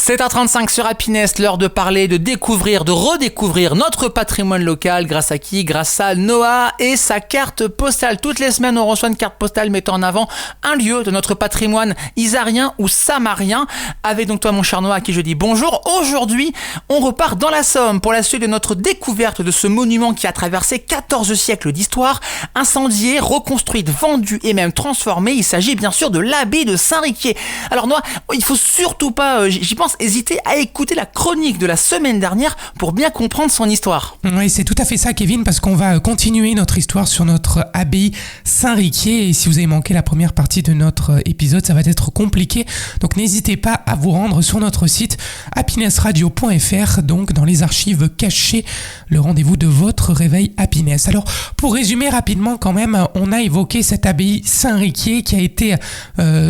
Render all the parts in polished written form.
7h35 sur Happiness, l'heure de parler, de découvrir, de redécouvrir notre patrimoine local. Grâce à qui ? Grâce à Noah et sa carte postale. Toutes les semaines, on reçoit une carte postale mettant en avant un lieu de notre patrimoine isarien ou samarien. Avec donc toi, mon cher Noah, à qui je dis bonjour. Aujourd'hui, on repart dans la Somme pour la suite de notre découverte de ce monument qui a traversé 14 siècles d'histoire. Incendié, reconstruite, vendue et même transformée. Il s'agit bien sûr de l'abbaye de Saint-Riquier. Alors Noah, il faut surtout pas, j'y pense, hésiter à écouter la chronique de la semaine dernière pour bien comprendre son histoire. Oui, c'est tout à fait ça, Kevin, parce qu'on va continuer notre histoire sur notre abbaye Saint-Riquier. Et si vous avez manqué la première partie de notre épisode, ça va être compliqué. Donc n'hésitez pas à vous rendre sur notre site happinessradio.fr, donc dans les archives cachées, le rendez-vous de votre réveil Happiness. Alors, pour résumer rapidement quand même, on a évoqué cette abbaye Saint-Riquier qui a été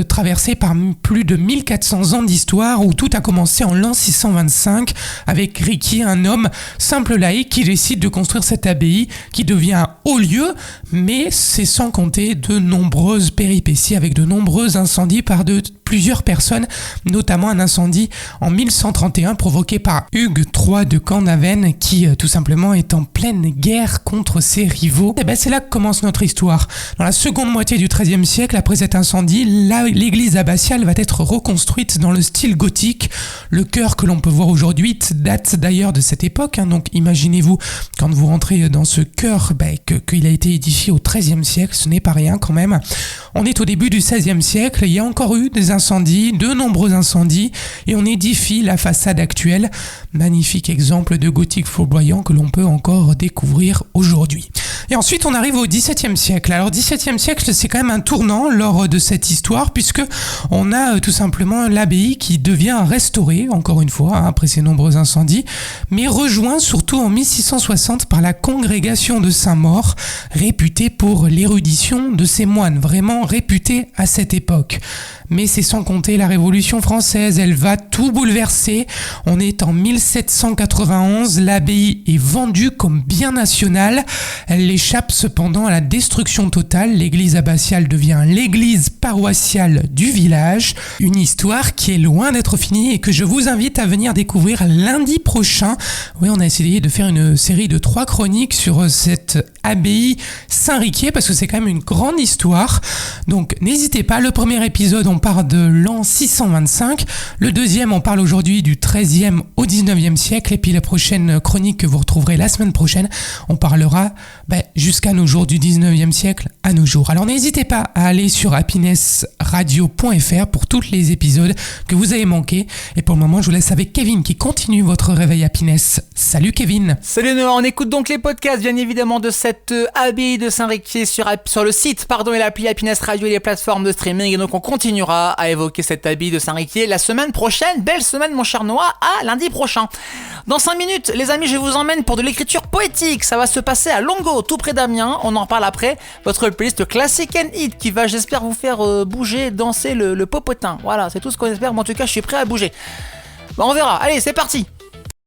traversée par plus de 1400 ans d'histoire, où tout a commencé en l'an 625 avec Riquier, un homme simple laïc qui décide de construire cette abbaye qui devient un haut lieu, mais c'est sans compter de nombreuses péripéties avec de nombreux incendies par plusieurs personnes, notamment un incendie en 1131 provoqué par Hugues III de Candaven qui tout simplement est en pleine guerre contre ses rivaux. Et ben c'est là que commence notre histoire. Dans la seconde moitié du XIIIe siècle, après cet incendie, l'église abbatiale va être reconstruite dans le style gothique. Le chœur que l'on peut voir aujourd'hui date d'ailleurs de cette époque, donc imaginez-vous quand vous rentrez dans ce chœur qu'il a été édifié au XIIIe siècle, ce n'est pas rien quand même. On est au début du XVIe siècle, il y a encore eu des incendies, de nombreux incendies, et on édifie la façade actuelle. Magnifique exemple de gothique foudroyant que l'on peut encore découvrir aujourd'hui. Et ensuite, on arrive au XVIIe siècle. Alors, XVIIe siècle, c'est quand même un tournant lors de cette histoire, puisque on a tout simplement l'abbaye qui devient restaurée, encore une fois, après ces nombreux incendies, mais rejoint surtout en 1660 par la congrégation de Saint-Maur, réputée pour l'érudition de ses moines, vraiment réputée à cette époque. Mais c'est sans compter la Révolution française, elle va tout bouleverser. On est en 1791, l'abbaye est vendue comme bien national. Elle échappe cependant à la destruction totale. L'église abbatiale devient l'église paroissiale du village. Une histoire qui est loin d'être finie et que je vous invite à venir découvrir lundi prochain. Oui, on a essayé de faire une série de 3 chroniques sur cette abbaye Saint-Riquier parce que c'est quand même une grande histoire. Donc n'hésitez pas, le premier épisode, on parle de l'an 625. Le deuxième, on parle aujourd'hui du 13e au 19e siècle. Et puis la prochaine chronique que vous retrouverez la semaine prochaine, on parlera jusqu'à nos jours, du 19e siècle à nos jours. Alors n'hésitez pas à aller sur happinessradio.fr pour tous les épisodes que vous avez manqués. Et pour le moment, je vous laisse avec Kevin qui continue votre réveil Happiness. Salut Kevin. Salut Noah, on écoute donc les podcasts bien évidemment de cette abbaye de Saint-Riquier sur le site et l'appli Happiness Radio et les plateformes de streaming. Et donc on continuera à évoquer cette abbaye de Saint-Riquier la semaine prochaine. Belle semaine mon cher Noah, à lundi prochain. Dans 5 minutes, les amis, je vous emmène pour de l'écriture poétique. Ça va se passer à Longo, tout près d'Amiens. On en parle après. Votre playlist Classic and Hit qui va, j'espère, vous faire bouger, danser le popotin. Voilà, c'est tout ce qu'on espère. Mais en tout cas, je suis prêt à bouger. On verra. Allez, c'est parti.